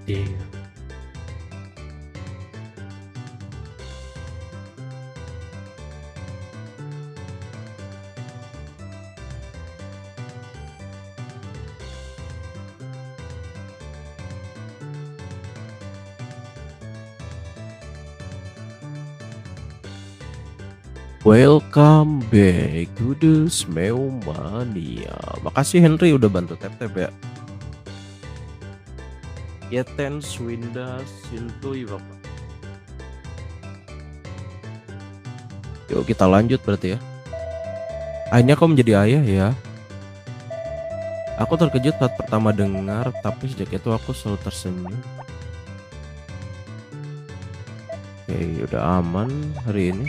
Iya. Welcome back to the Smeumania. Makasih Henry udah bantu tap-tap ya. Yeten Swinda Sintui Bapak. Yuk kita lanjut berarti ya. Akhirnya kau menjadi ayah ya. Aku terkejut saat pertama dengar, tapi sejak itu aku selalu tersenyum. Oke, udah aman hari ini.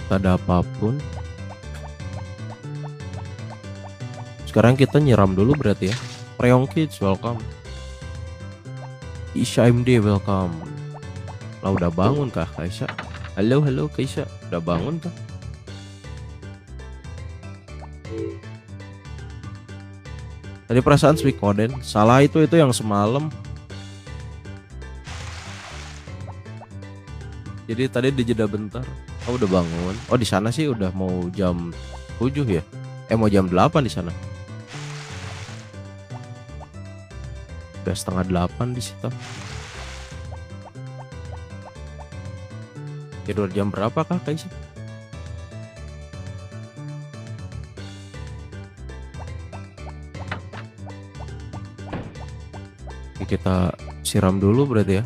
Tak ada apapun. Sekarang kita nyiram dulu berarti ya. Preong Kids welcome. Isha MD welcome. Lah udah bangun kah Kaisha? Halo Kaisha, udah bangun kah? Tadi perasaan speak Koden, salah itu yang semalam. Jadi tadi dijeda bentar. Oh udah bangun. Oh di sana sih udah mau jam 7 ya. Mau jam 8 di sana. Udah setengah 8 di situ. Tidur jam berapa kah Kaisha? Oke, kita siram dulu berarti ya.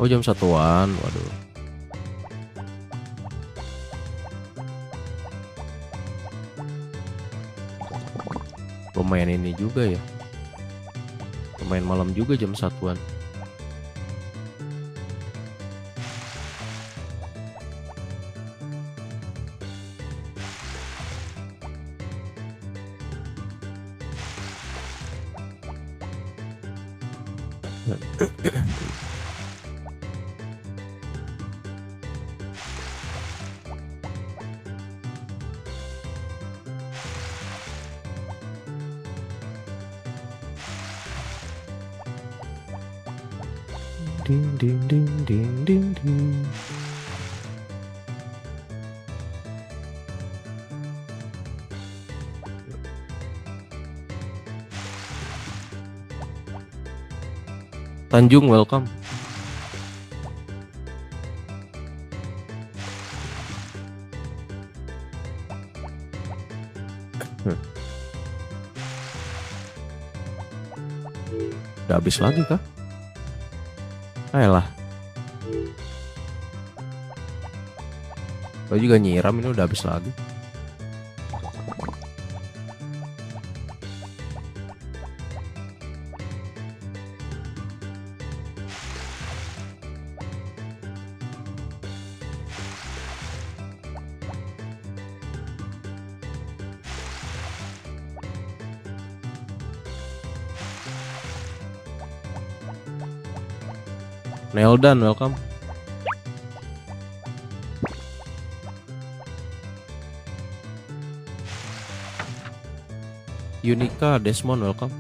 Oh jam 1-an, waduh. Lumayan ini juga ya. Lumayan malam juga jam 1-an. Ding ding ding ding ding ding. Tanjung welcome. Udah habis lagi kah? Ayolah. Gue juga nyiram, ini udah habis lagi. Neldan welcome. Unika Desmond welcome.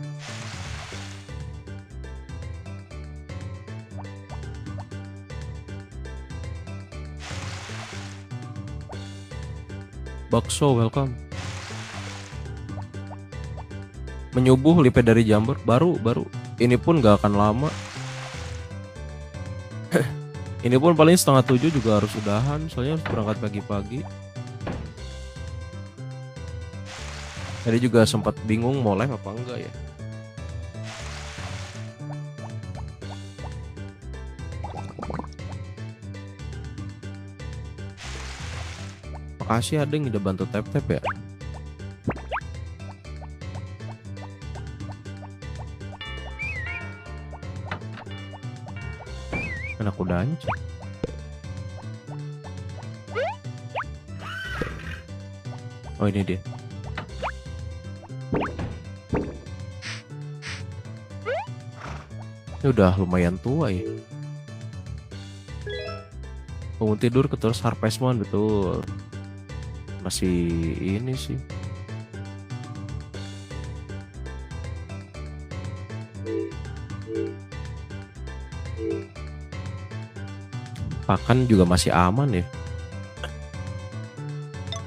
Bakso welcome. Menyubuh Lipe dari Jambor baru ini pun gak akan lama. Ini pun paling 6:30 juga harus udahan, soalnya harus berangkat pagi-pagi. Tadi juga sempat bingung mau live apa enggak ya. Makasih ada yang udah bantu tap-tap ya. Anak udah hancur. Oh ini dia. Ini udah lumayan tua ya. Bangun tidur terus Harvest Moon, betul. Masih ini sih. Pakan juga masih aman ya.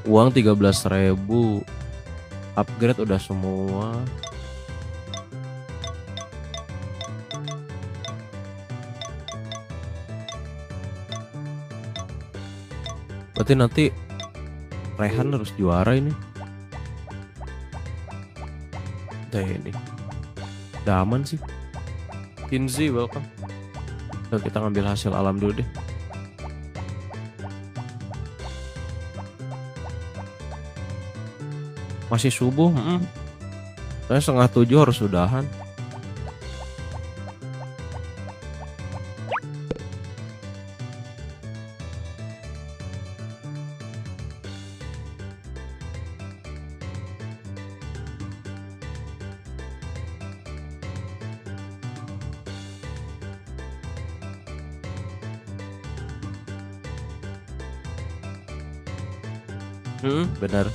Uang 13.000. Upgrade udah semua. Berarti nanti Rehan harus juara ini. Udah ini. Udah aman sih. Kinzi welcome. Nah, kita ngambil hasil alam dulu deh. Masih subuh. Saya 6:30 harus udahan. Benar.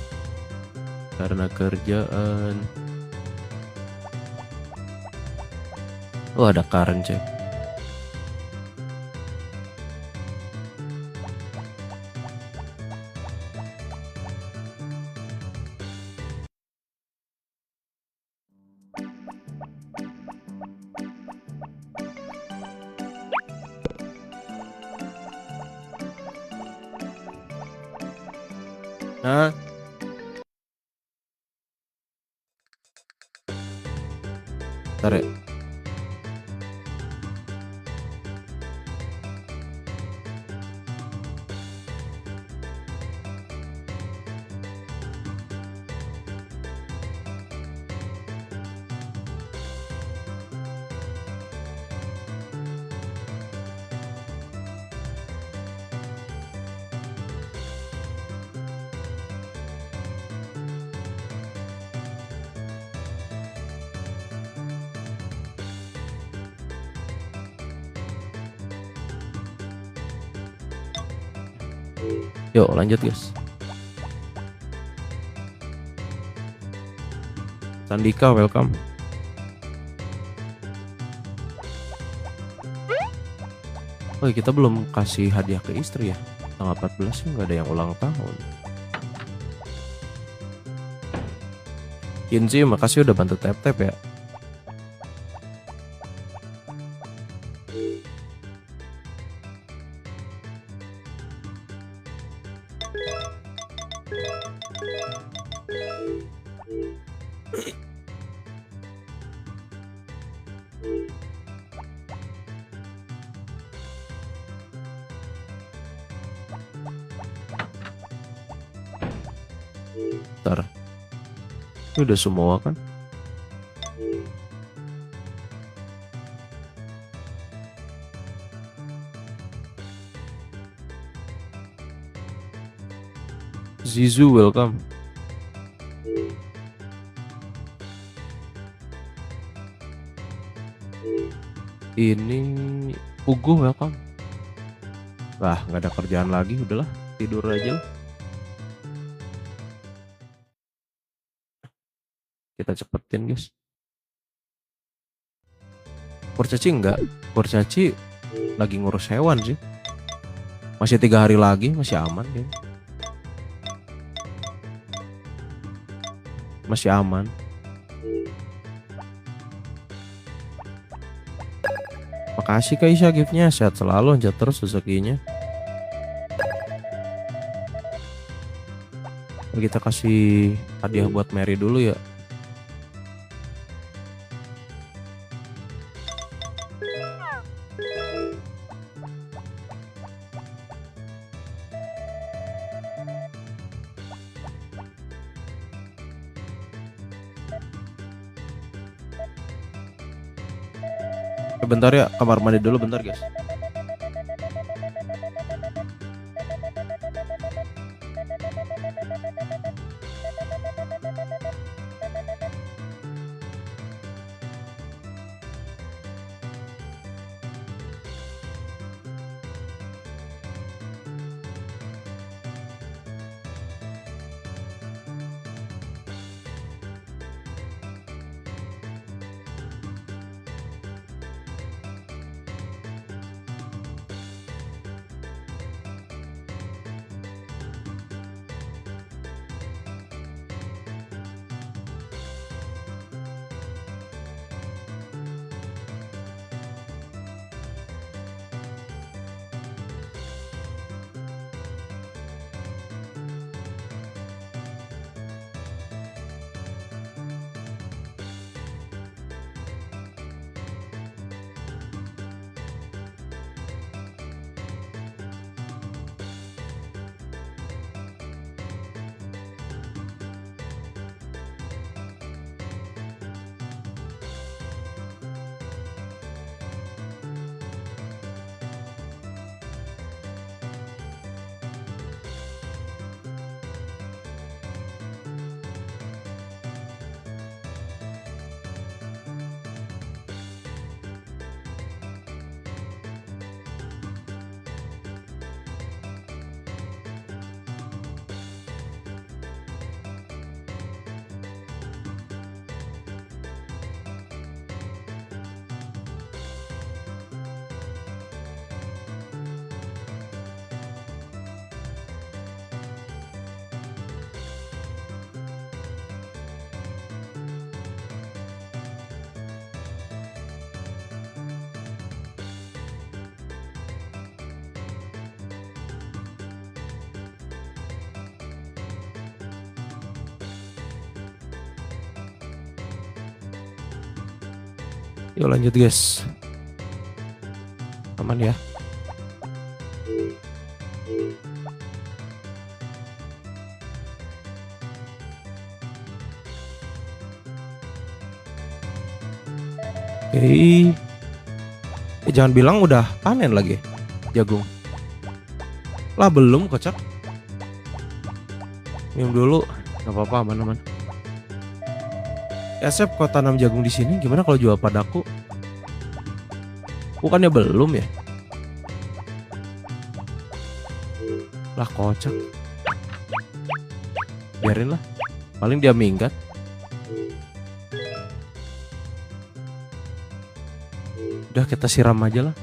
Karena kerjaan. Oh ada Karen cek. Nah, tarik. Yuk lanjut guys. Sandika welcome. Oh kita belum kasih hadiah ke istri ya. Tanggal 14 sih nggak ada yang ulang tahun. Kinzi makasih udah bantu tap-tap ya. Ntar. Ini udah semua kan? Zizu welcome. Ini Ugo welcome. Wah nggak ada kerjaan lagi, udahlah tidur aja lah. Kita cepetin guys. Kurcaci enggak, Kurcaci lagi ngurus hewan sih. Masih 3 hari lagi, masih aman ya. Masih aman. Makasih Kak Isya giftnya, sehat selalu, lanjut terus rezekinya. Kita kasih hadiah buat Mary dulu ya. Bentar ya, kamar mandi dulu bentar guys. Yuk lanjut guys. Aman ya. Oke. Jangan bilang udah panen lagi jagung. Lah belum kocak. Minum dulu. Gak apa-apa, aman-aman. Asep kau tanam jagung di sini gimana kalau jual padaku? Bukannya belum ya? Lah kocak. Biarin lah. Paling dia minggat. Udah kita siram aja lah.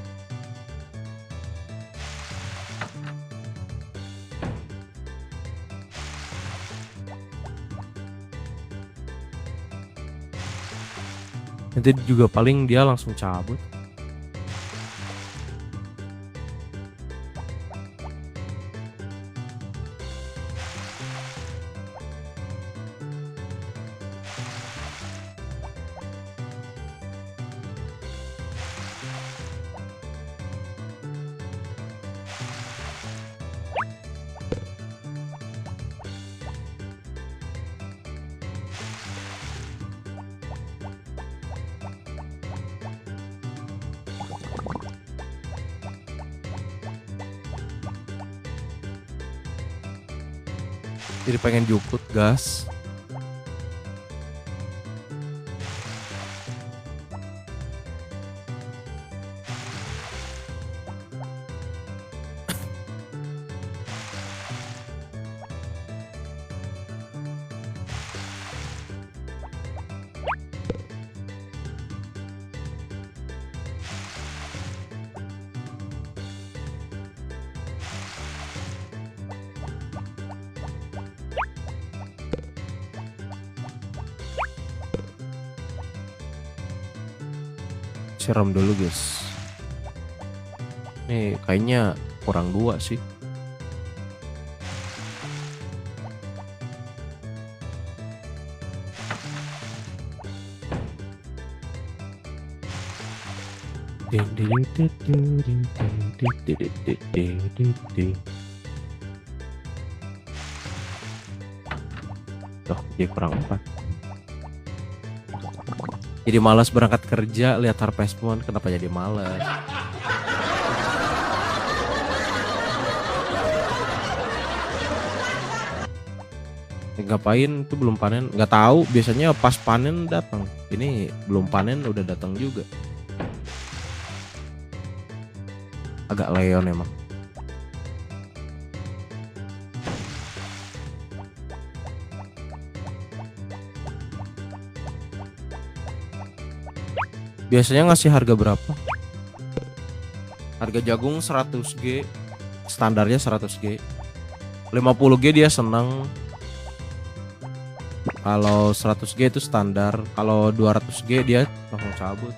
Nanti juga paling dia langsung cabut. Jadi pengen jukut gas. Siram dulu guys. Nih kayaknya kurang 2 sih. Tuh, dia kurang 4. Jadi malas berangkat kerja, lihat Harvest Moon. Kenapa jadi malas? Ngapain tuh belum panen? Nggak tahu. Biasanya pas panen datang. Ini belum panen udah datang juga. Agak leon emang. Biasanya ngasih harga berapa? Harga jagung 100G, standarnya 100G. 50G dia senang. Kalau 100G itu standar. Kalau 200G dia langsung cabut.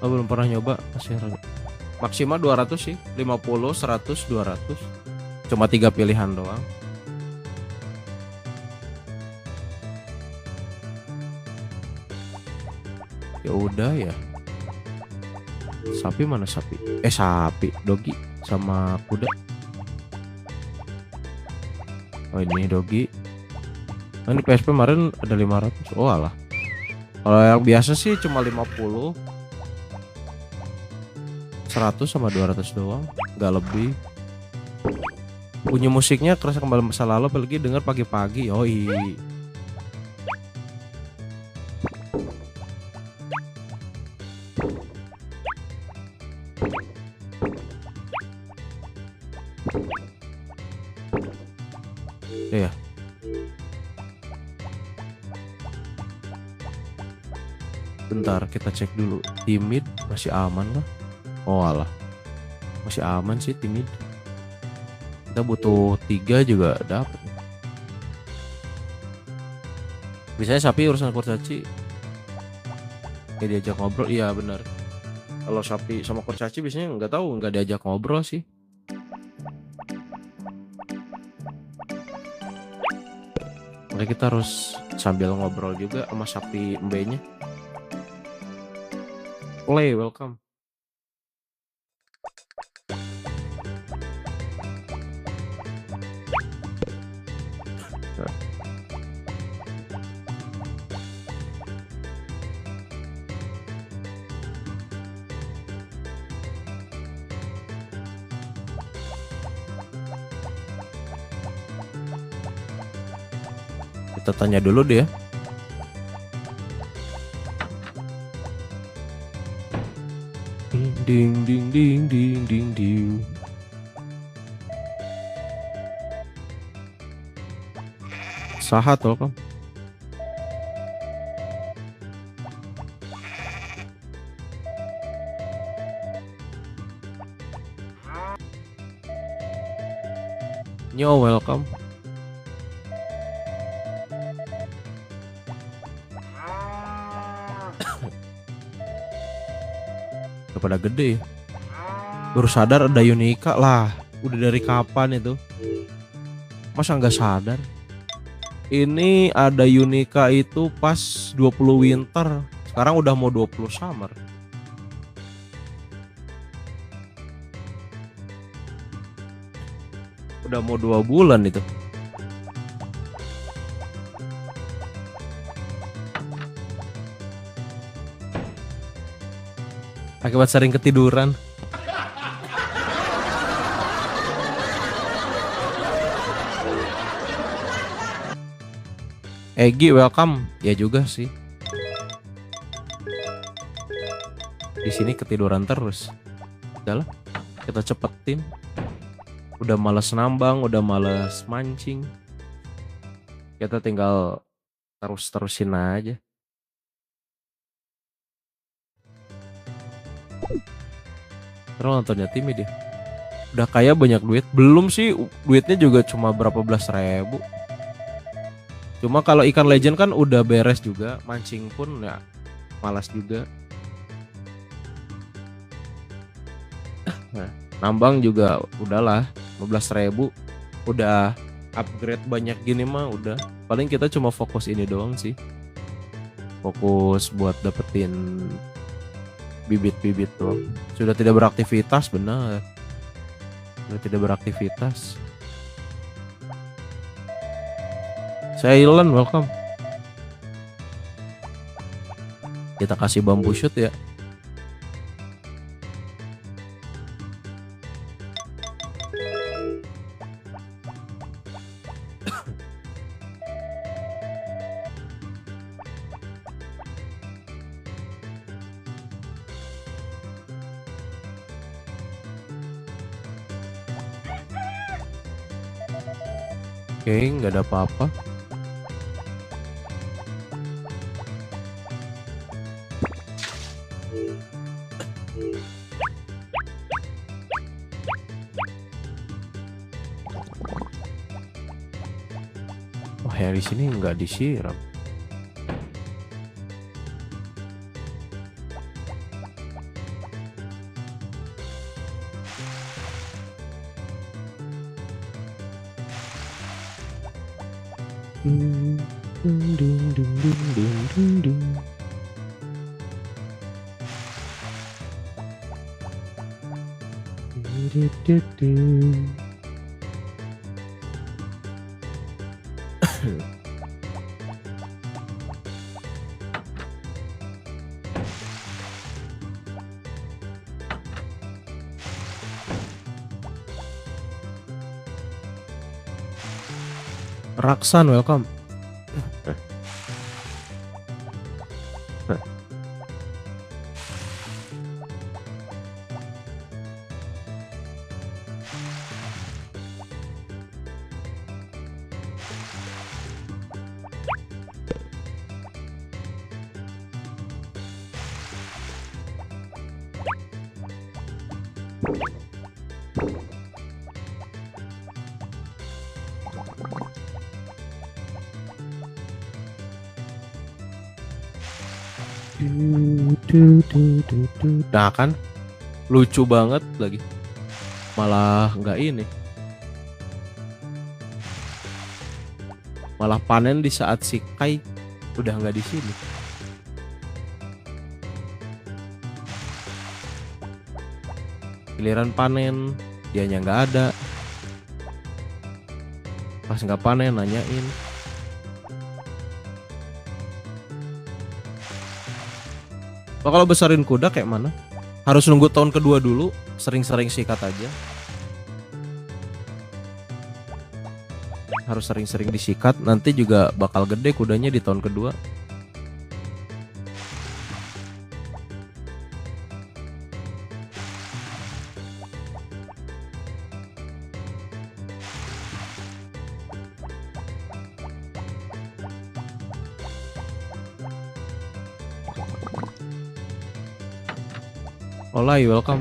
Oh, belum pernah nyoba masih harga. Maksimal 200 sih, 50, 100, 200. Cuma 3 pilihan doang. Ya udah ya. Sapi mana sapi? Sapi, dogi sama kuda. Oh ini dogi. Nah, ini PSP kemarin ada 500. Oh alah. Kalau yang biasa sih cuma 50. 100 sama 200 doang, nggak lebih. Bunyi musiknya kerasa kembali masa lalu, apalagi dengar pagi-pagi. Yoi. Ya. Bentar, kita cek dulu. Timid masih aman lah. Oh alah, masih aman sih timid. Kita butuh 3 juga dapat. Biasanya sapi urusan kurcaci kayak diajak ngobrol. Iya benar. Kalau sapi sama kurcaci biasanya nggak tahu, nggak diajak ngobrol sih. Makanya kita harus sambil ngobrol juga sama sapi mbenya. Play, welcome. Kita tanya dulu deh ya. Ding ding ding ding ding ding. Sahat welcome. Nyo welcome. Udah pada gede ya. Baru sadar ada Unika lah. Udah dari kapan itu? Masa nggak sadar? Ini ada Unika itu pas 20 winter. Sekarang udah mau 20 summer. Udah mau 2 bulan itu. Akibat sering ketiduran. Egi welcome. Ya juga sih. Di sini ketiduran terus. Udahlah, kita cepetin. Udah males nambang, udah males mancing. Kita tinggal terusin aja. Terus nontonnya timid dia. Udah kaya banyak duit. Belum sih, duitnya juga cuma berapa belas ribu. Cuma kalau ikan legend kan udah beres juga. Mancing pun ya malas juga. Nah, nambang juga udahlah 15.000 udah upgrade banyak gini mah udah. Paling kita cuma fokus ini doang sih. Fokus buat dapetin bibit-bibit tuh. Sudah tidak beraktivitas, benar. Sudah tidak beraktivitas. Silent welcome. Kita kasih bambu shoot ya. Oke, nggak ada apa-apa. Wah, yang di sini nggak disiram. Raksan welcome. Nah kan lucu banget lagi. Malah nggak ini. Malah panen di saat si Kai udah nggak di sini. Giliran panen, dianya nggak ada. Pas nggak panen nanyain. Kalau besarin kuda kayak mana? Harus nunggu tahun kedua dulu, sering-sering sikat aja. Harus sering-sering disikat, nanti juga bakal gede kudanya di tahun kedua. Olay, welcome.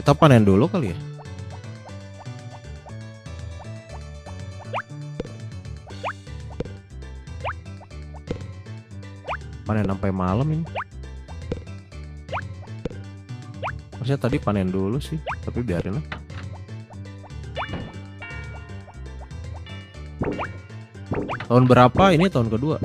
Kita panen dulu kali ya. Panen sampai malam ini. Harusnya tadi panen dulu sih, tapi biarin lah. Tahun berapa ini? Tahun kedua.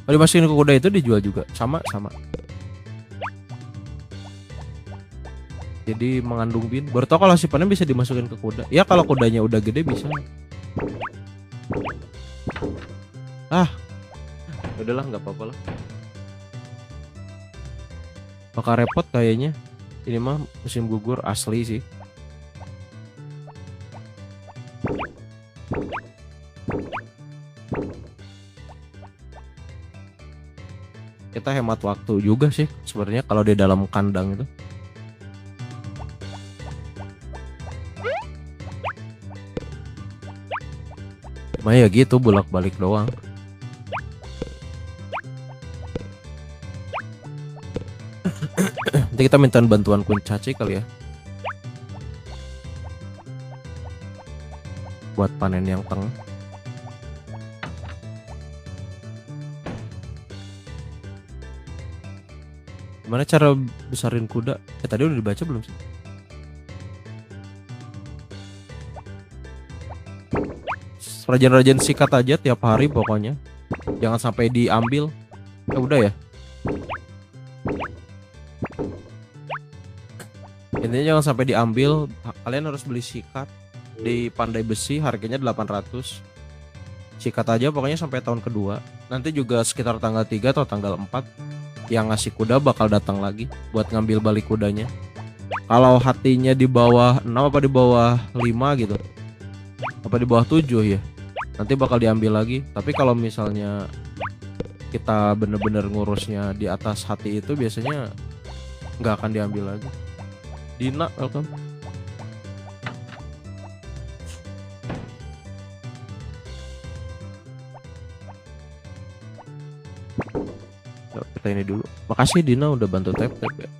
Kalau dimasukin ke kuda itu dijual juga sama. Jadi mengandung bin. Baru tau kalau sipannya bisa dimasukin ke kuda. Ya kalau kudanya udah gede bisa. Udahlah nggak apa-apa lah. Bakal repot kayaknya. Ini mah musim gugur asli sih. Kita hemat waktu juga sih sebenarnya kalau di dalam kandang itu. Cuma ya gitu bolak-balik doang. Nanti kita minta bantuan Kuncaci kali ya. Buat panen yang tengah. Gimana cara besarin kuda? Tadi udah dibaca belum sih? Rajin-rajin sikat aja tiap hari pokoknya. Jangan sampai diambil. Udah ya. Intinya jangan sampai diambil. Kalian harus beli sikat di Pandai Besi, harganya 800. Sikat aja pokoknya sampai tahun kedua. Nanti juga sekitar tanggal 3 atau tanggal 4 yang ngasih kuda bakal datang lagi buat ngambil balik kudanya. Kalau hatinya di bawah 6 apa di bawah 5 gitu, apa di bawah 7 ya, nanti bakal diambil lagi. Tapi kalau misalnya kita bener-bener ngurusnya di atas hati itu, biasanya nggak akan diambil lagi. Dina, welcome. Kita ini dulu. Makasih Dina udah bantu tap ya.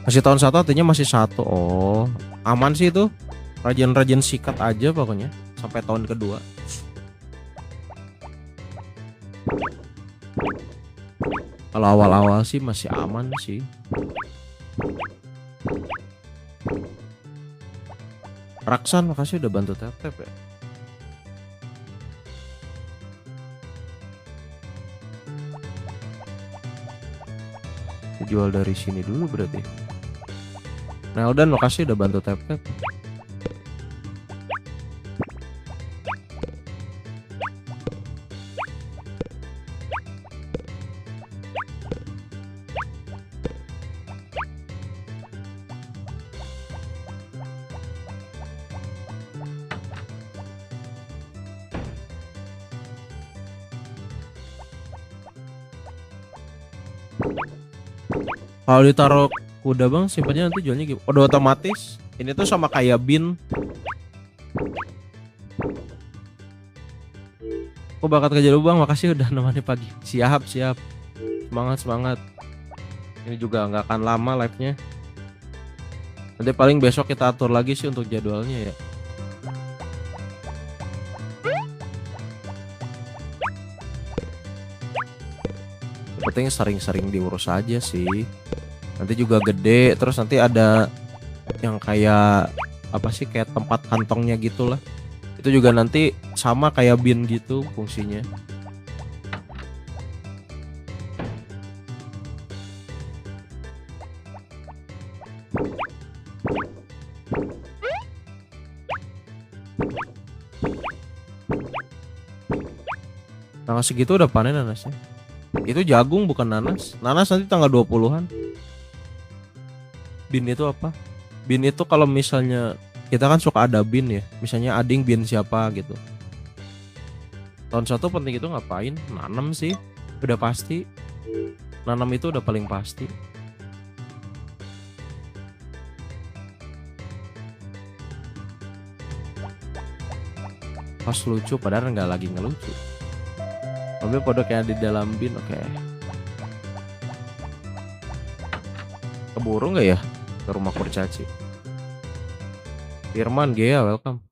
Masih tahun satu artinya masih satu. Oh, aman sih itu. Rajin-rajin sikat aja pokoknya sampai tahun kedua. Kalau awal-awal sih masih aman sih. Raksan, makasih udah bantu tap-tap ya. Jual dari sini dulu berarti. Neldan, makasih udah bantu tap-tap. Kalau ditaruh kuda bang, simpannya nanti jualnya gimana? Udah otomatis. Ini tuh sama kayak bin. Aku bakat kerja dulu bang, makasih udah nemani pagi. Siap, siap. Semangat, semangat. Ini juga nggak akan lama live-nya. Nanti paling besok kita atur lagi sih untuk jadwalnya ya. Penting sering-sering diurus aja sih. Nanti juga gede, terus nanti ada yang kayak apa sih, kayak tempat kantongnya gitulah. Itu juga nanti sama kayak bin gitu fungsinya. Tanggal segitu udah panen nanasnya. Itu jagung bukan nanas. Nanas nanti tanggal 20-an. Bin itu apa? Bin itu kalau misalnya kita kan suka ada bin ya. Misalnya ading bin siapa gitu. Tahun satu penting itu ngapain? Nanam sih. Udah pasti. Nanam itu udah paling pasti. Pas lucu padahal nggak lagi ngelucu. Ambil kodok yang di dalam bin, oke. Keburu nggak ya ke rumah kurcaci? Firman, Gea, welcome.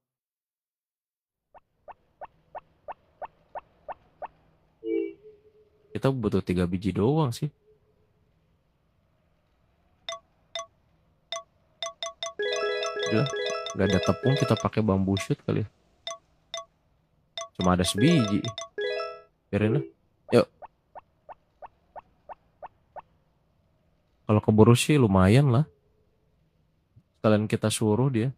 Kita butuh 3 biji doang sih. Udah, nggak ada tepung, kita pakai bambu shoot kali ya. Cuma ada sebiji. Biarin lah. Yuk. Kalau keburu sih lumayan lah. Sekalian kita suruh dia.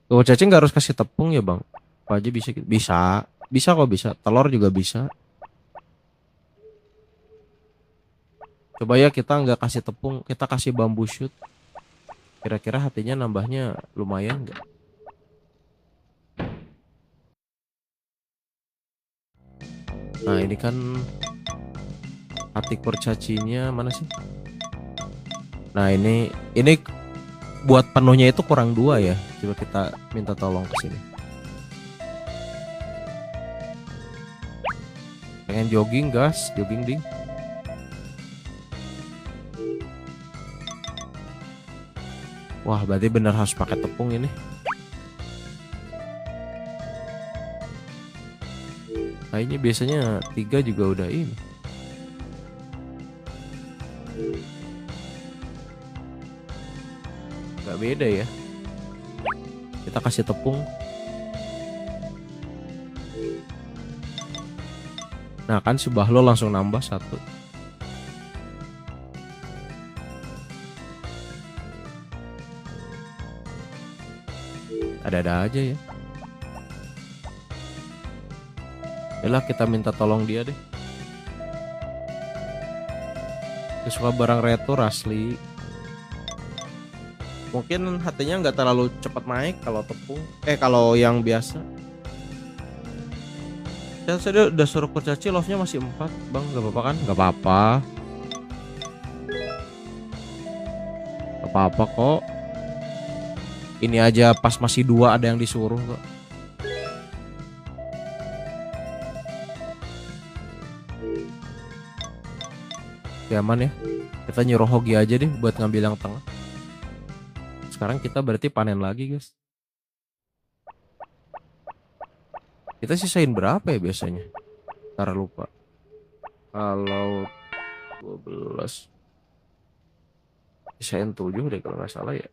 Oh, cacing nggak harus kasih tepung ya bang? Apa aja bisa? Bisa, bisa kok bisa. Telur juga bisa. Coba ya kita nggak kasih tepung, kita kasih bambu shoot. Kira-kira hatinya nambahnya lumayan nggak? Nah ini kan hati kurcacinya mana sih? Nah ini buat penuhnya itu kurang 2 ya. Coba kita minta tolong ke sini. Pengen jogging gas, jogging ding. Wah berarti bener harus pakai tepung ini. Kayaknya biasanya 3 juga udah ini. Gak beda ya. Kita kasih tepung. Nah kan si Bahlo langsung nambah 1. Ada-ada aja ya. Yalah kita minta tolong dia deh. Dia suka barang retro asli. Mungkin hatinya nggak terlalu cepat naik kalau tepung. Kalau yang biasa. Saya udah suruh kurcaci, love-nya masih 4 bang, gak apa-apa kan? Gak apa-apa. Gak apa-apa kok. Ini aja pas masih 2 ada yang disuruh kok. Ya aman ya. Kita nyuruh Hogi aja deh buat ngambil yang tengah. Sekarang kita berarti panen lagi guys. Kita sisain berapa ya biasanya? Ntar lupa. Kalau 12 sisain 7 deh kalau nggak salah ya.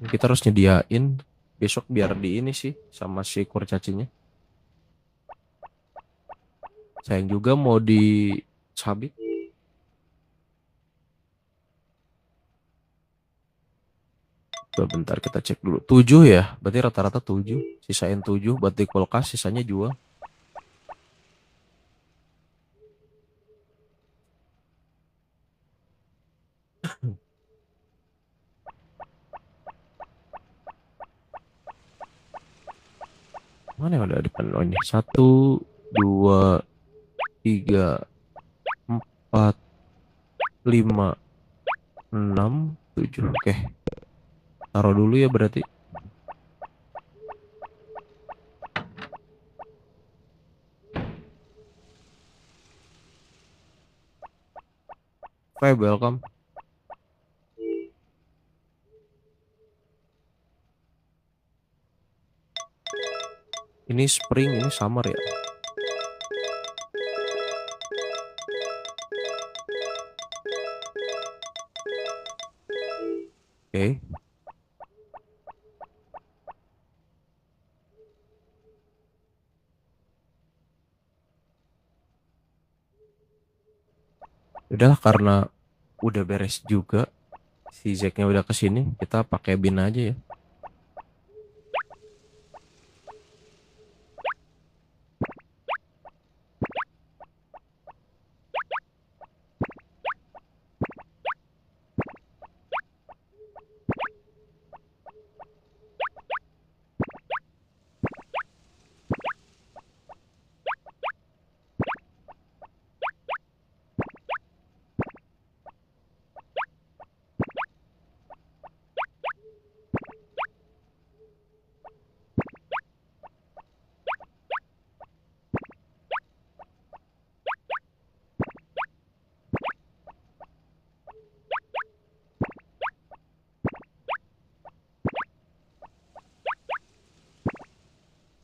Kita harus nyediain besok biar di ini sih sama si kurcacinya. Sayang juga mau disabit. Coba bentar kita cek dulu. 7 ya, berarti rata-rata 7. Sisain 7 buat di kulkas, sisanya jual. Mana yang ada di depan? Oh ini 1, 2, 3, 4, 5, 6, 7. Oke. Taruh dulu ya berarti. Oke, welcome. Ini spring, ini summer ya. Oke. Udahlah karena udah beres juga. Si Zacknya udah kesini, kita pakai bin aja ya.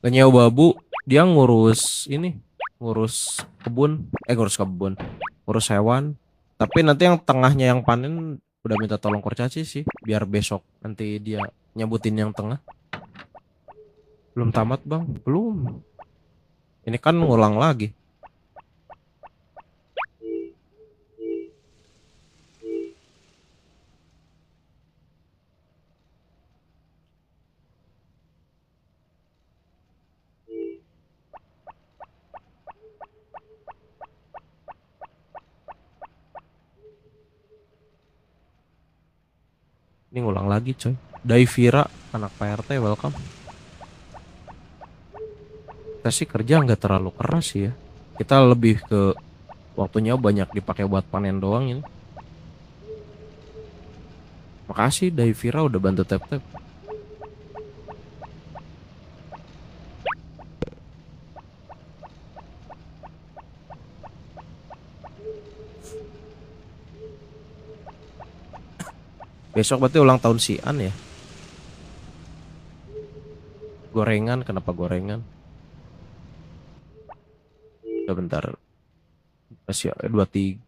Kenyau babu, dia ngurus ini, ngurus kebun, ngurus hewan. Tapi nanti yang tengahnya yang panen udah minta tolong kurcaci sih, biar besok nanti dia nyebutin yang tengah. Belum tamat bang, belum. Ini kan ngulang lagi. Ini ngulang lagi coy. Daivira, anak Pak RT, welcome. Kita sih kerja nggak terlalu keras sih ya. Kita lebih ke waktunya banyak dipakai buat panen doang ini. Makasih Daivira udah bantu tap-tap. Besok berarti ulang tahun si An ya. Gorengan, kenapa gorengan? Udah bentar. Masih 23.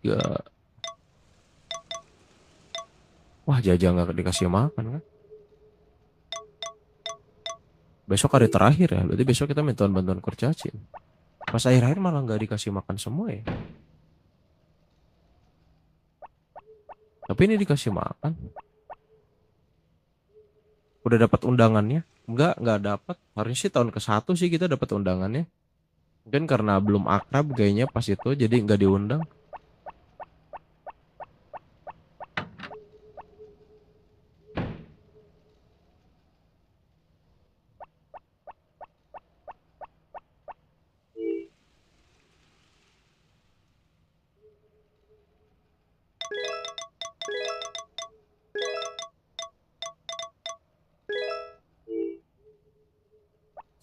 Wah, Jaja nggak dikasih makan kan? Besok hari terakhir ya. Berarti besok kita minta bantuan kurcaci. Pas akhir-akhir malah nggak dikasih makan semua ya. Tapi ini dikasih makan. Udah dapat undangannya? Nggak dapat. Harusnya sih tahun ke-1 sih kita dapat undangannya. Mungkin karena belum akrab kayaknya pas itu jadi nggak diundang.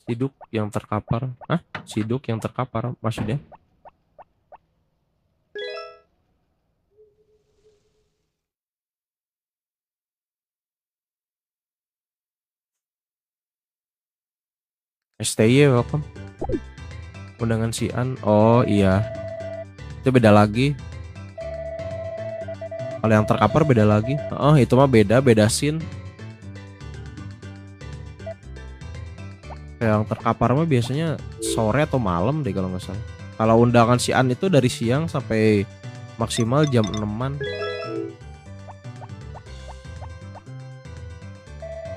Siduk yang terkapar. Hah? Siduk yang terkapar maksudnya? STY welcome. Undangan si An. Oh iya. Itu beda lagi. Kalau yang terkapar beda lagi. Oh itu mah beda scene. Yang terkapar mah biasanya sore atau malam deh kalau nggak salah. Kalau undangan si An itu dari siang sampai maksimal jam 6-an.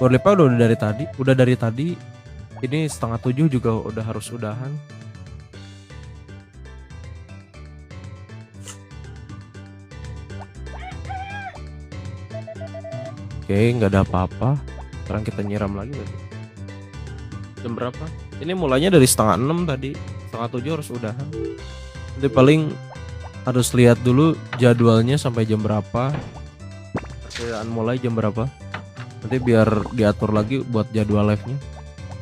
Borlipa udah dari tadi. Ini 6:30 juga udah harus udahan. Oke, nggak ada apa-apa. Sekarang kita nyiram lagi berarti. Jam berapa? Ini mulainya dari 6:30 tadi. 6:30 harus udahan. Nanti paling harus lihat dulu jadwalnya sampai jam berapa. Perkiraan mulai jam berapa. Nanti biar diatur lagi buat jadwal live-nya.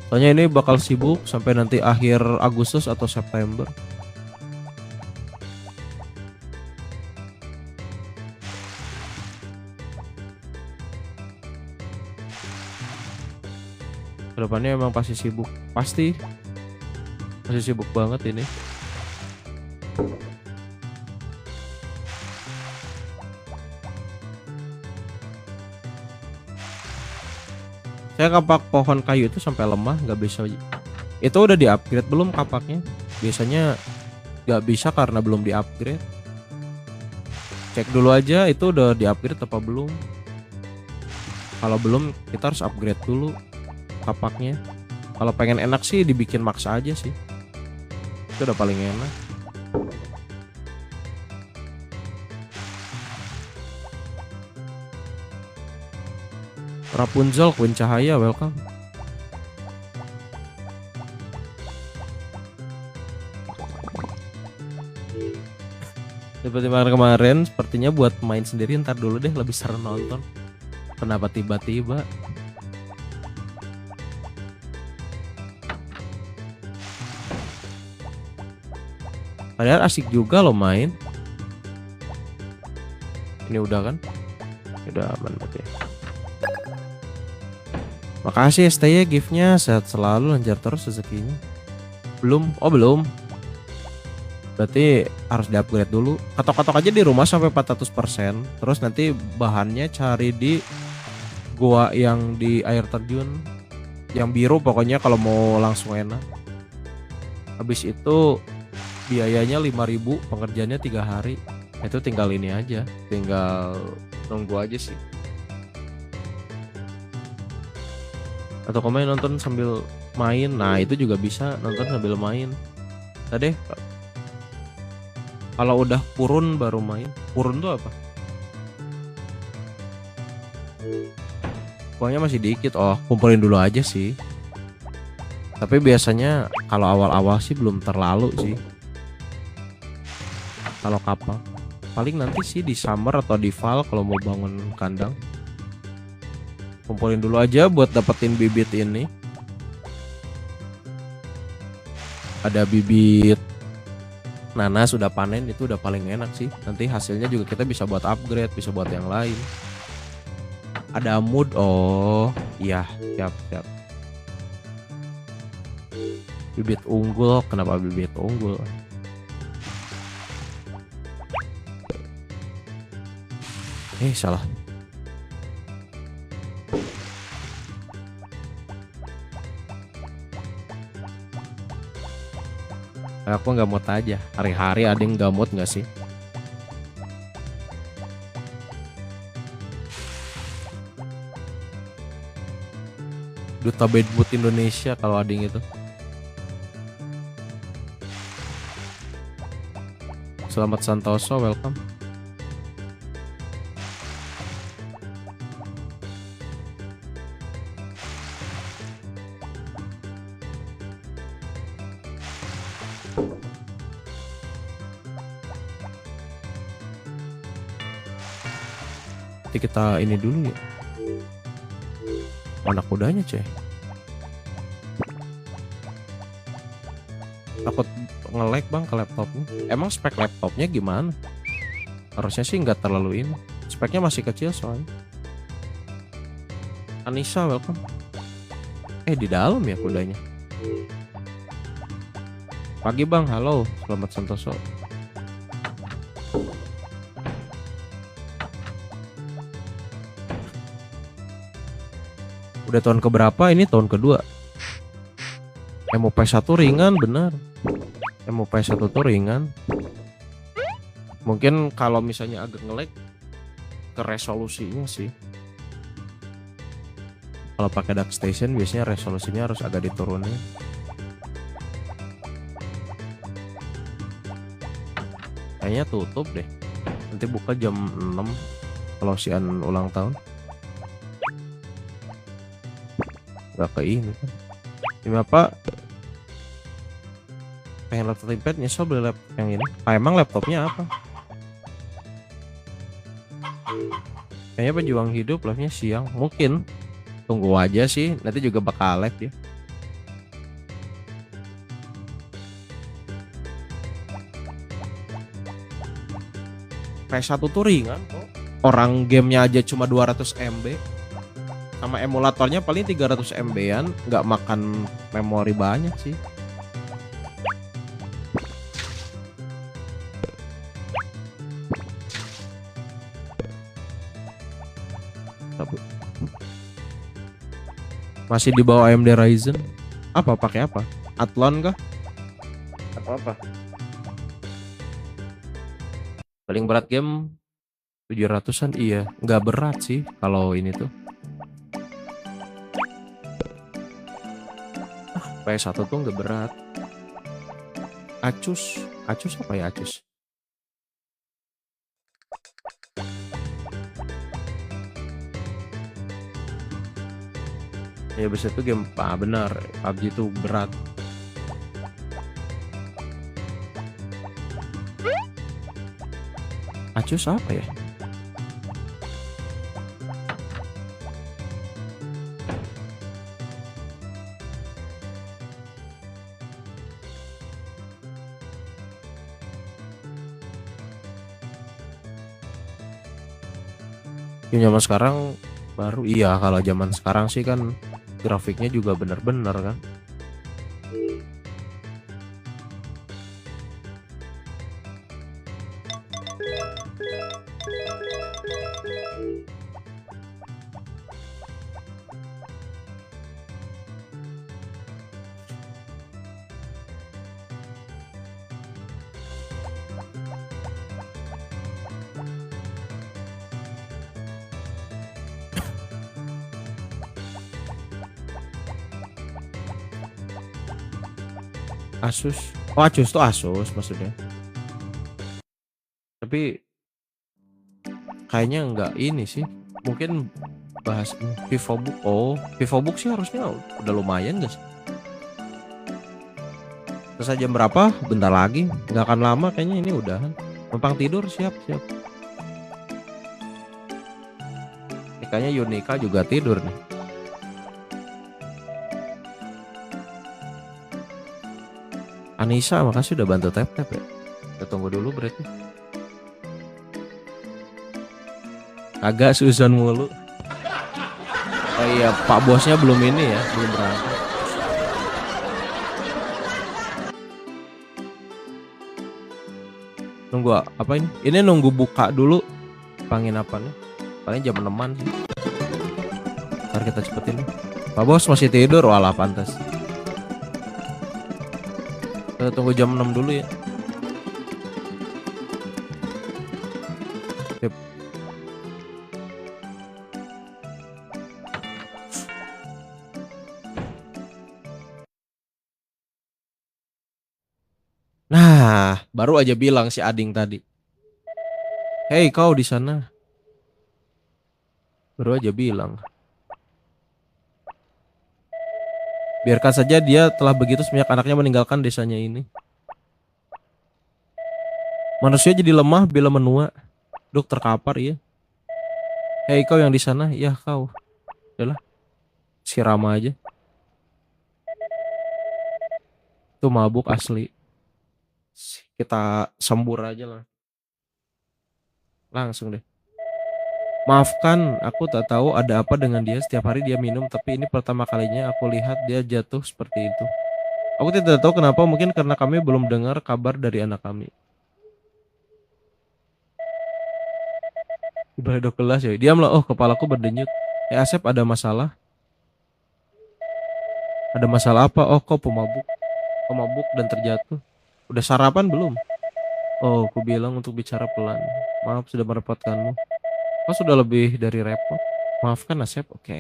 Soalnya ini bakal sibuk sampai nanti akhir Agustus atau September. Kedepannya emang pasti sibuk. Pasti sibuk banget ini. Saya kapak pohon kayu itu sampai lemah, nggak bisa. Itu udah di-upgrade belum kapaknya? Biasanya nggak bisa karena belum di-upgrade. Cek dulu aja itu udah di-upgrade apa belum. Kalau belum kita harus upgrade dulu kapaknya. Kalau pengen enak sih dibikin maksa aja sih. Itu udah paling enak. Rapunzel, Queen Cahaya, welcome. Seperti kemarin, sepertinya buat main sendiri ntar dulu deh, lebih seru nonton. Kenapa tiba-tiba? Padahal asik juga loh main. Ini udah kan? Udah aman berarti. Makasih STY giftnya, sehat selalu, lancar terus rezekinya. Belum? Oh belum. Berarti harus di-upgrade dulu. Katok-katok aja di rumah sampai 400%. Terus nanti bahannya cari di gua yang di air terjun. Yang biru pokoknya kalau mau langsung enak. Habis itu biayanya 5.000, pengerjaannya 3 hari. Itu tinggal ini aja. Tinggal nunggu aja sih. Atau komen nonton sambil main. Nah itu juga bisa, nonton sambil main. Tadi kalau udah purun baru main. Purun tuh apa? Uangnya masih dikit. Oh kumpulin dulu aja sih. Tapi biasanya kalau awal-awal sih belum terlalu sih. Kalau kapal paling nanti sih di summer atau di fall kalau mau bangun kandang. Kumpulin dulu aja buat dapetin bibit ini. Ada bibit nanas udah panen, itu udah paling enak sih. Nanti hasilnya juga kita bisa buat upgrade, bisa buat yang lain. Ada mood. Oh iya, siap. Bibit unggul. Kenapa bibit unggul? Salah. Aku nggak mood aja. Hari-hari ada yang nggak mood nggak sih? Duta bad mood Indonesia kalau ading itu. Selamat Santoso, welcome. Nanti kita ini dulu ya. Mana kudanya cuy? Takut nge-lag bang ke laptopnya. Emang spek laptopnya gimana? Harusnya sih nggak terlalu ini. Speknya masih kecil soalnya. Anissa welcome. Di dalam ya kudanya. Pagi bang, halo. Selamat Santoso. Udah tahun keberapa? Ini tahun kedua. MOP1 ringan benar. MOP1 tuh ringan. Mungkin kalau misalnya agak nge-lag ke resolusinya sih. Kalau pakai DuckStation biasanya resolusinya harus agak diturunin. Kayaknya tutup deh. Nanti buka jam 6 kalau sian ulang tahun. Gak ke ini kan. Ini apa? Pengen laptop ThinkPad, nyesel beli laptop yang ini. Emang laptopnya apa? Kayaknya pejuang hidup live-nya siang. Mungkin. Tunggu aja sih. Nanti juga bakal live dia. PS1 tuh ringan kok. Orang gamenya aja cuma 200 MB. Sama emulatornya paling 300 MB-an. Nggak makan memori banyak sih. Masih di bawah AMD Ryzen. Apa pakai apa? Athlon kah? Apa? Paling berat game 700-an. Iya, nggak berat sih kalau ini tuh. PS1 tuh nggak berat. Asus apa ya Asus? Ya bisa tuh game benar PUBG itu berat. Asus apa ya? Yang zaman sekarang baru iya, kalau zaman sekarang sih kan grafiknya juga bener-bener kan. Asus. Oh, Asus tuh Asus maksudnya. Tapi kayaknya nggak ini sih. Mungkin bahas VivoBook. Oh, VivoBook sih harusnya udah lumayan guys. Selesai jam berapa? Bentar lagi. Nggak akan lama kayaknya ini udahan. Numpang tidur, siap. Kayaknya Yunika juga tidur nih. Anissa, makasih udah bantu tap ya. Kita tunggu dulu berarti. Agak Susan mulu. Oh iya, Pak bosnya belum ini ya, belum berangkat. Nunggu apa ini? Ini nunggu buka dulu penginapannya. Paling jam 6-an sih. Ntar kita cepetin. Pak bos masih tidur, walah pantas. Tunggu jam 6 dulu ya. Sip. Nah, baru aja bilang si Ading tadi. Hei kau di sana. Baru aja bilang. Biarkan saja dia telah begitu semenjak anaknya meninggalkan desanya ini. Manusia jadi lemah bila menua. Duk terkapar ya. Hei kau yang di sana, ya kau. Udahlah, siram aja. Itu mabuk asli. Kita sembur aja lah. Langsung deh. Maafkan, aku tak tahu ada apa dengan dia. Setiap hari dia minum, tapi ini pertama kalinya aku lihat dia jatuh seperti itu. Aku tidak tahu kenapa, mungkin karena kami belum dengar kabar dari anak kami. Ibarat dok kelas ya. Diamlah, oh kepalaku berdenyut. Asep ada masalah? Ada masalah apa? Oh kau pemabuk. Pemabuk dan terjatuh. Udah sarapan belum? Oh, aku bilang untuk bicara pelan. Maaf sudah merepotkanmu. Kau sudah lebih dari repot. Maafkan Asep, oke.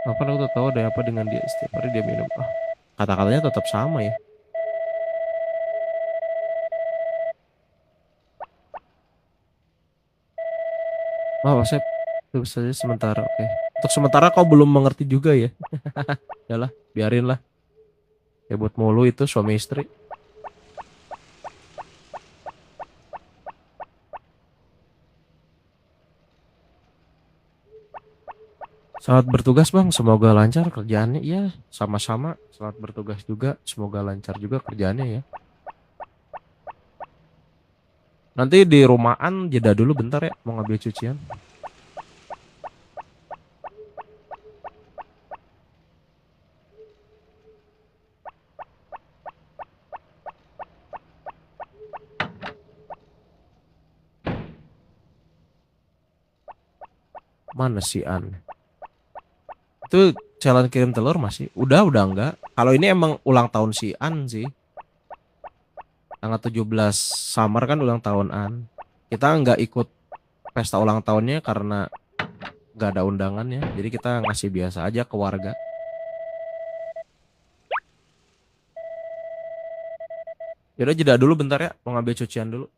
Maafkan aku tak tahu ada apa dengan dia. Setiap hari dia minum. Oh, kata-katanya tetap sama ya. Maaf Asep, itu saja sementara, oke. Untuk sementara kau belum mengerti juga ya. Yalah, biarin lah. Ribut mulu itu suami istri. Selamat bertugas bang, semoga lancar kerjaannya. Iya, sama-sama. Selamat bertugas juga, semoga lancar juga kerjaannya ya. Nanti di rumahan jeda dulu bentar ya, mau ngambil cucian. Mana si An? Itu challenge kirim telur masih? Udah enggak. Kalau ini emang ulang tahun si An sih. Tanggal 17 Summer kan ulang tahun An. Kita nggak ikut pesta ulang tahunnya karena nggak ada undangannya. Jadi kita ngasih biasa aja ke warga. Yaudah jeda dulu bentar ya, mau ngambil cucian dulu.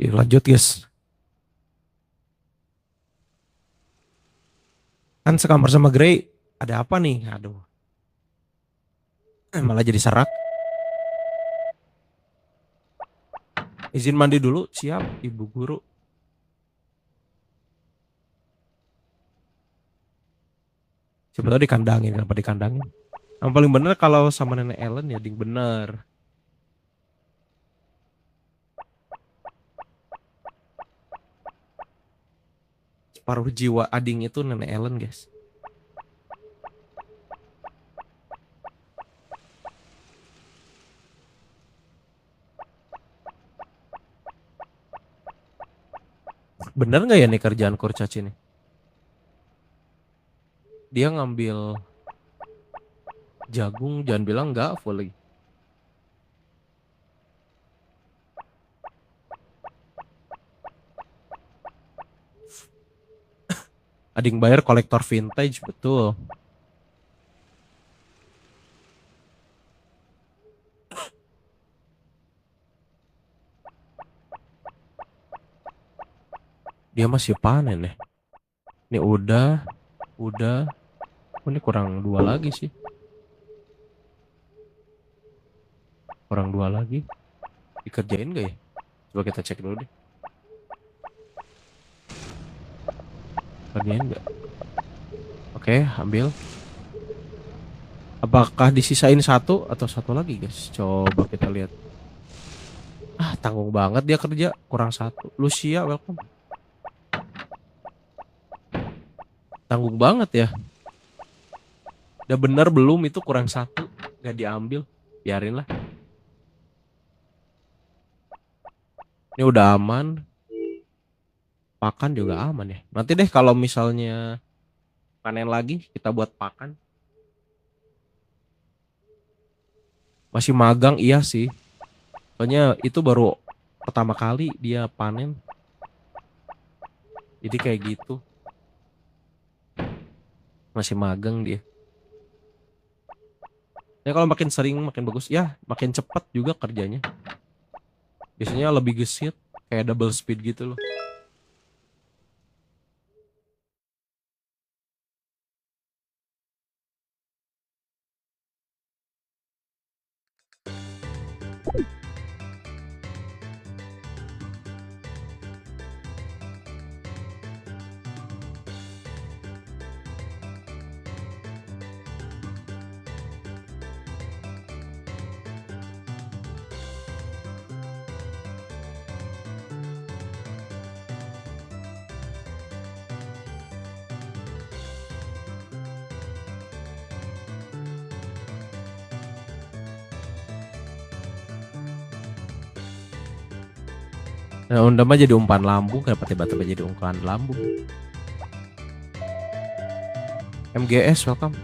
Oke, lanjut guys. Kan sekamar sama Grey. Ada apa nih? Aduh. Malah jadi serak. Izin mandi dulu. Siap, Ibu Guru. Siapa tahu dikandangin. Kenapa dikandangin? Yang paling bener kalau sama Nenek Ellen ya, ding bener. Separuh jiwa Ading itu Nenek Ellen guys. Bener nggak ya nih kerjaan kurcaci nih? Dia ngambil jagung, jangan bilang nggak full lagi. Ading bayar kolektor vintage, betul. Dia masih panen ya. Ini udah. Oh, ini kurang 2 lagi sih. Kurang 2 lagi. Dikerjain gak ya? Coba kita cek dulu deh. Kerjain gak? Oke, ambil. Apakah disisain 1 atau 1 lagi guys? Coba kita lihat. Ah, tanggung banget dia kerja. Kurang 1. Lucia, welcome. Tanggung banget ya. Udah bener belum itu kurang 1. Gak diambil. Biarin lah. Ini udah aman. Pakan juga aman ya. Nanti deh kalau misalnya panen lagi kita buat pakan. Masih magang iya sih. Soalnya itu baru pertama kali dia panen. Jadi kayak gitu. Masih magang dia. Ya kalau makin sering makin bagus. Ya makin cepat juga kerjanya. Biasanya lebih gesit. Kayak double speed gitu loh. Nah, undang mah jadi umpan lambung. Kenapa tiba-tiba jadi umpan lambung? MGS welcome.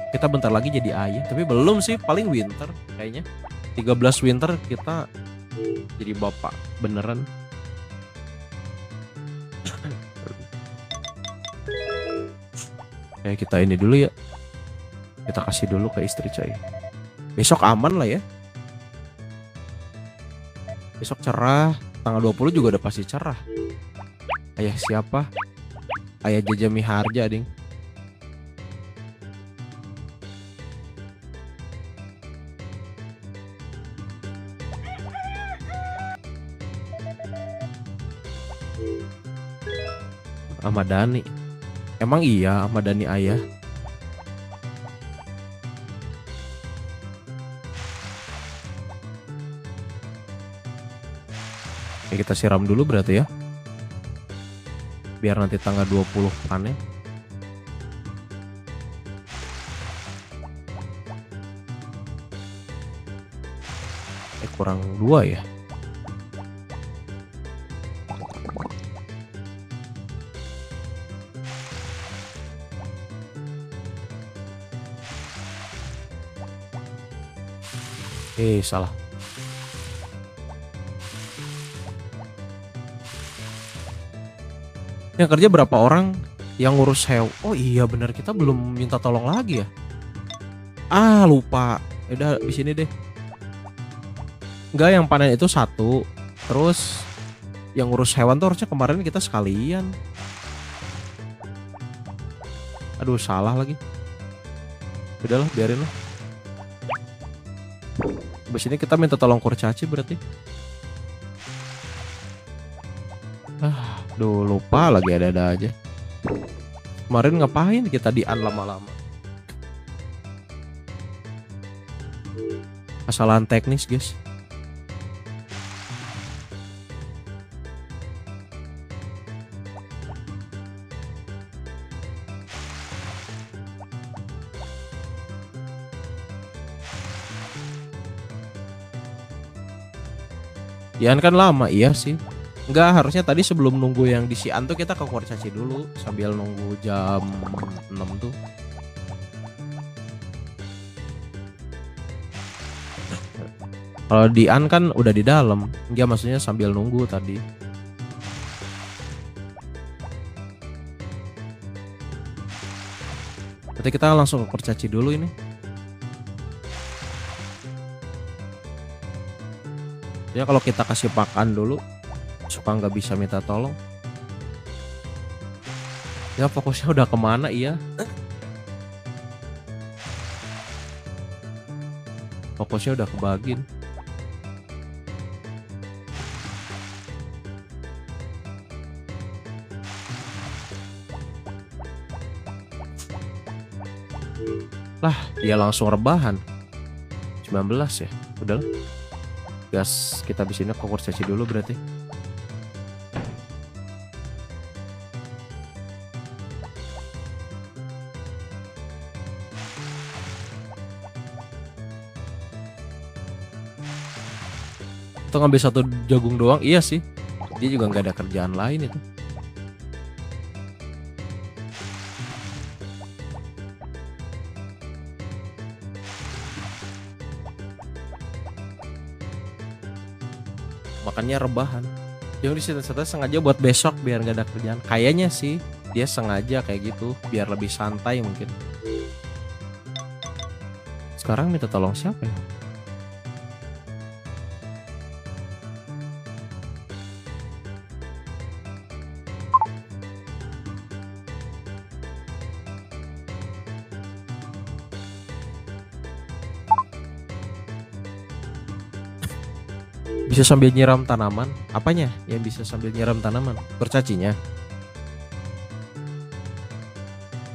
Kita bentar lagi jadi ayah. Tapi belum sih, paling winter kayaknya. 13 winter kita jadi bapak beneran. Kayak kita ini dulu ya. Kita kasih dulu ke istri coy. Besok aman lah ya. Besok cerah. Tanggal 20 juga udah pasti cerah. Ayah siapa? Ayah Jaja Miharja ding. Ahmad Dhani. Emang iya Ahmad Dhani ayah? Oke, kita siram dulu berarti ya. Biar nanti tanggal 20 panen. Kurang 2 ya. Salah. Yang kerja berapa orang yang ngurus hew? Oh iya benar, kita belum minta tolong lagi ya. Ah lupa. Udah di sini deh. Enggak, yang panen itu 1. Terus Yang ngurus hewan tuh harusnya kemarin kita sekalian. Aduh, salah lagi. Udahlah, biarin lah. Habis ini kita minta tolong kurcaci berarti. Duh, lupa lagi, ada-ada aja. Kemarin ngapain kita di-an lama-lama? Kesalahan teknis, guys. Ian kan lama, iya sih. Enggak, harusnya tadi sebelum nunggu yang di Sian tuh kita ke kurcaci dulu sambil nunggu jam 6 tuh. Kalau di An kan udah di dalam. Enggak, maksudnya sambil nunggu tadi. Nanti kita langsung ke kurcaci dulu ini. Ya kalau kita kasih pakan dulu suka nggak bisa minta tolong. Ya fokusnya udah kemana, iya. Fokusnya udah kebagin. Lah, dia langsung rebahan. 19 ya. Udah lah. Gas, kita di sini ke kurcaci dulu berarti. Itu ngambil satu jagung doang, iya sih. Dia juga nggak ada kerjaan lain itu. Makanya rebahan. Yang di situ sengaja buat besok biar nggak ada kerjaan. Kayaknya sih dia sengaja kayak gitu biar lebih santai mungkin. Sekarang minta tolong siapa ya? Bisa sambil nyiram tanaman. Apanya yang bisa sambil nyiram tanaman? Kurcacinya.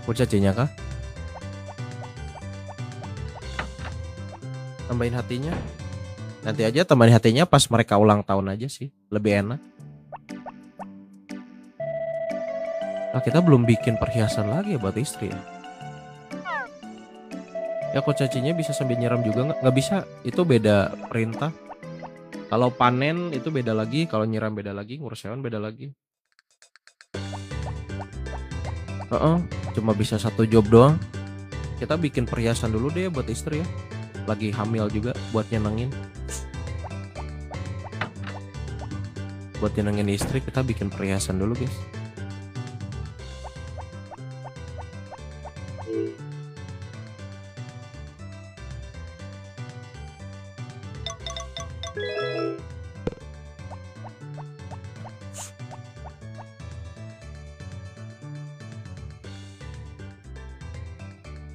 Kurcacinya kah? Tambahin hatinya. Nanti aja tambahin hatinya pas mereka ulang tahun aja sih. Lebih enak. Nah, kita belum bikin perhiasan lagi ya buat istri ya. Ya kurcacinya bisa sambil nyiram juga nggak? Nggak bisa. Itu beda perintah. Kalau panen itu beda lagi, kalau nyiram beda lagi, ngurus hewan beda lagi. Cuma bisa satu job doang. Kita bikin perhiasan dulu deh buat istri ya. Lagi hamil juga buat nyenengin. Buat nyenengin istri kita bikin perhiasan dulu, guys.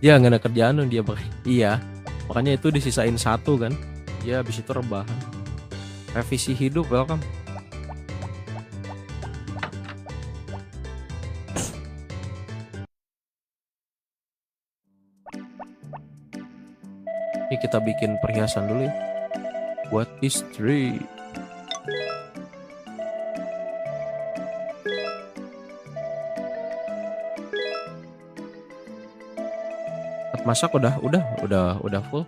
Ya nggak ada kerjaan dong dia pakai. Iya, makanya itu disisain satu kan. Ya habis itu rebahan. Revisi hidup, welcome. Ini kita bikin perhiasan dulu ya buat istri. Masak udah full.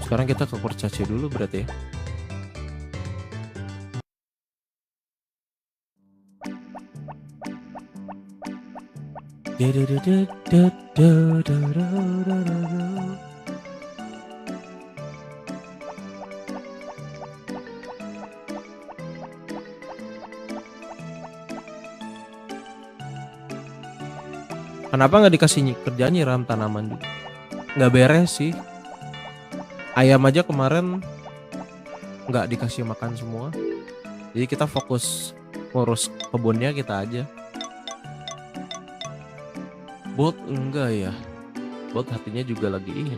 Sekarang kita ke kurcaci dulu berarti ya. Kenapa nggak dikasih kerjaan nyiram tanaman juga? Nggak beres sih. Ayam aja kemarin nggak dikasih makan semua. Jadi kita fokus ngurus kebunnya kita aja. Bot enggak ya. Bot hatinya juga lagi ingin.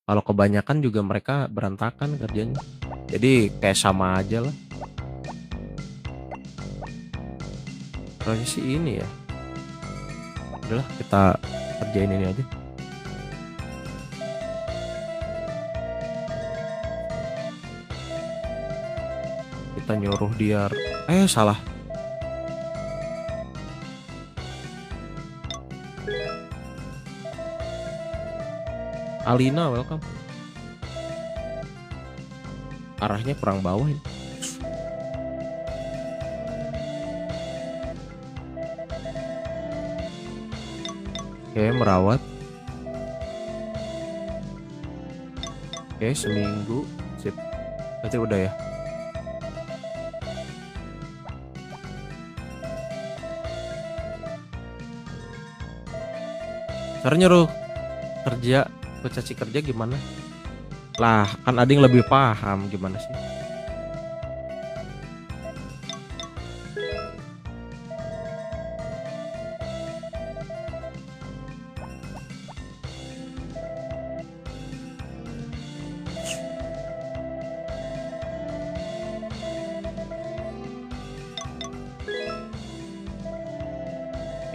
Kalau kebanyakan juga mereka berantakan kerjanya. Jadi kayak sama aja lah. Terus sih ini ya. Udahlah kita kerjain ini aja. Kita nyuruh dia. Salah. Alina welcome. Arahnya kurang bawah ini. Oke, merawat. Oke, seminggu. Sip. Berarti udah ya. Sekarang nyuruh kerja, caci kerja gimana? Lah, kan Ading lebih paham gimana sih?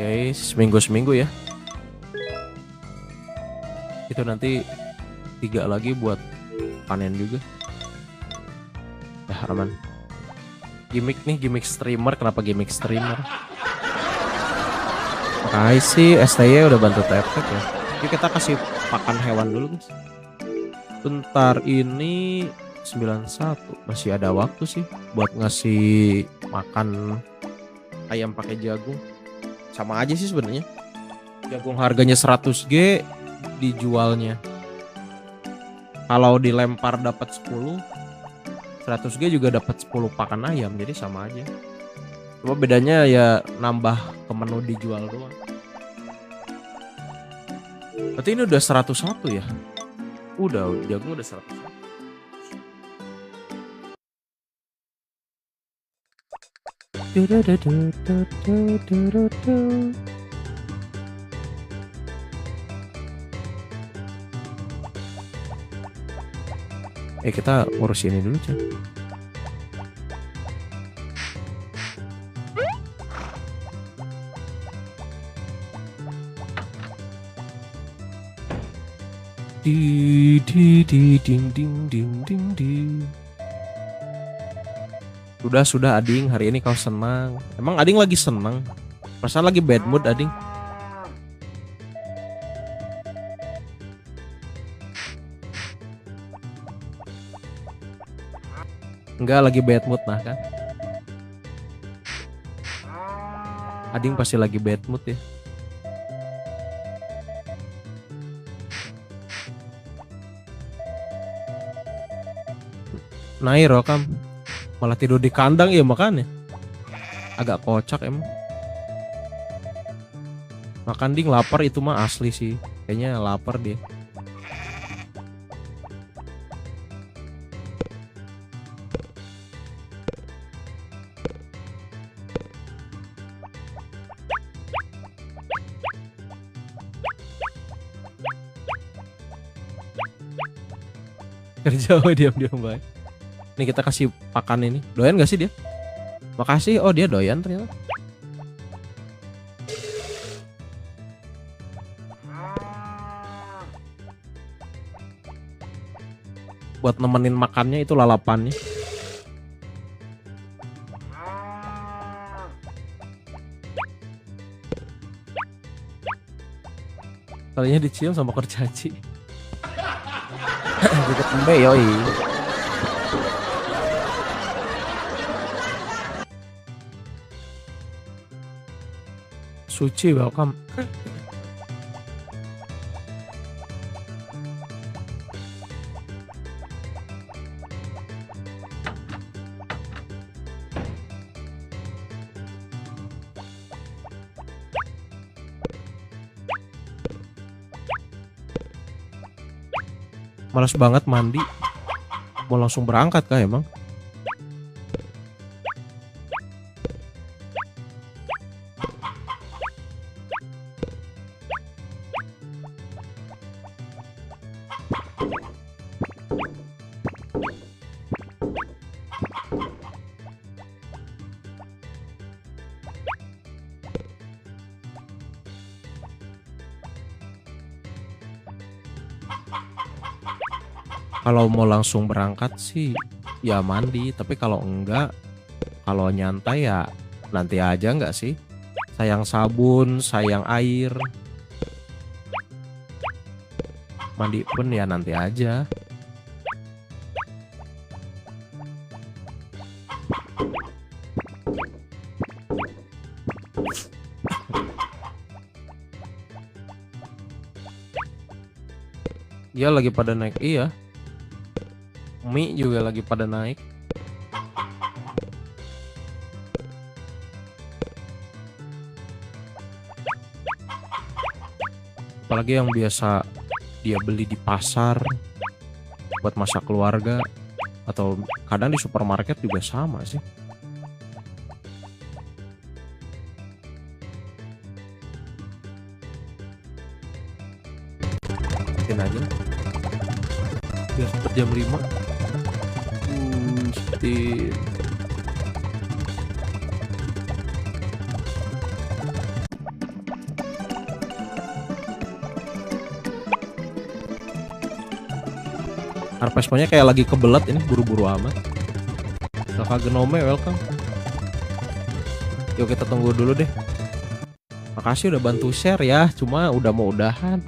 Oke, seminggu ya. Itu nanti 3 lagi buat panen juga. Aman. Gimmick streamer. Kenapa gimmick streamer? Makasih STY udah bantu tap-tap ya. Jadi kita kasih pakan hewan dulu guys. Bentar ini 91. Masih ada waktu sih buat ngasih makan ayam pakai jagung. Sama aja sih sebenarnya. Jagung harganya 100G dijualnya. Kalau dilempar dapat 10, 100G juga dapat 10 pakan ayam, jadi sama aja. Cuma bedanya ya nambah ke menu dijual doang. Berarti ini udah 101 ya? Udah jagung udah 101. Kita urus ini dulu Chan. Sudah Ading, hari ini kau senang. Emang Ading lagi senang? Perasaan lagi bad mood Ading. Enggak, lagi bad mood nah kan. Ading pasti lagi bad mood ya. Nair Rokam malah tidur di kandang ya makanya. Agak kocak emang. Makan Ding lapar itu mah asli sih. Kayaknya lapar dia. Kerja diam-diam baik. Nih kita kasih pakan ini. Doyan gak sih dia? Makasih. Oh dia doyan ternyata. Buat nemenin makannya itu lalapannya. Kalinya dicium sama kurcaci. Juga tembe yoi. Suci welcome. Males banget mandi. Mau langsung berangkat kah emang? Kalau mau langsung berangkat sih ya mandi, tapi kalau enggak, kalau nyantai ya nanti aja enggak sih? Sayang sabun, sayang air. Mandi pun ya nanti aja. Dia lagi pada naik, iya. Mie juga lagi pada naik. Apalagi yang biasa dia beli di pasar buat masak keluarga, atau kadang di supermarket juga sama sih. Mungkin aja biar cepet jam 5. Shit. Harpesponya kayak lagi kebelet ini, buru-buru amat. Kakak Genome welcome. Yuk kita tunggu dulu deh. Makasih udah bantu share ya, cuma udah mau udahan.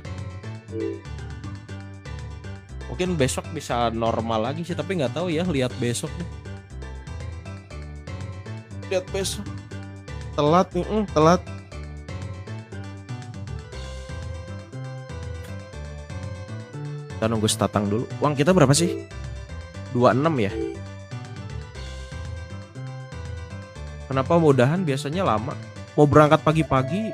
Mungkin besok bisa normal lagi sih, tapi nggak tahu ya, lihat besok deh. Lihat besok. Telat nih, telat. Kita nunggu statang dulu. Uang kita berapa sih? 26 ya. Kenapa mau udahan biasanya lama? Mau berangkat pagi-pagi.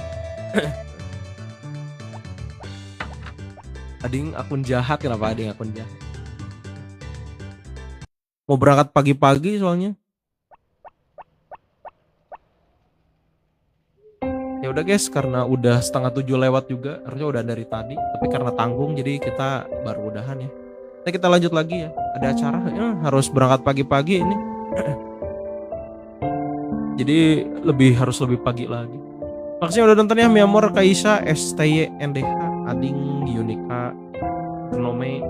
Ading akun jahat, kenapa ading akun jahat? Mau berangkat pagi-pagi soalnya. Ya udah guys, karena udah 6:30 lewat juga, harusnya udah dari tadi, tapi karena tanggung jadi kita baru udahan ya. Nah, kita lanjut lagi ya. Ada acara, harus berangkat pagi-pagi ini. Jadi harus lebih pagi lagi. Makasih udah nonton ya, Miamor, Kaisa, STY, NDH, Ading, Yunika, Genome,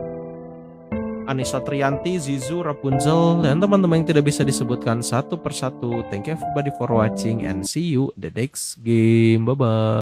Anissa Trianti, Zizu, Rapunzel, dan teman-teman yang tidak bisa disebutkan satu persatu. Thank you everybody for watching and see you the next game. Bye-bye.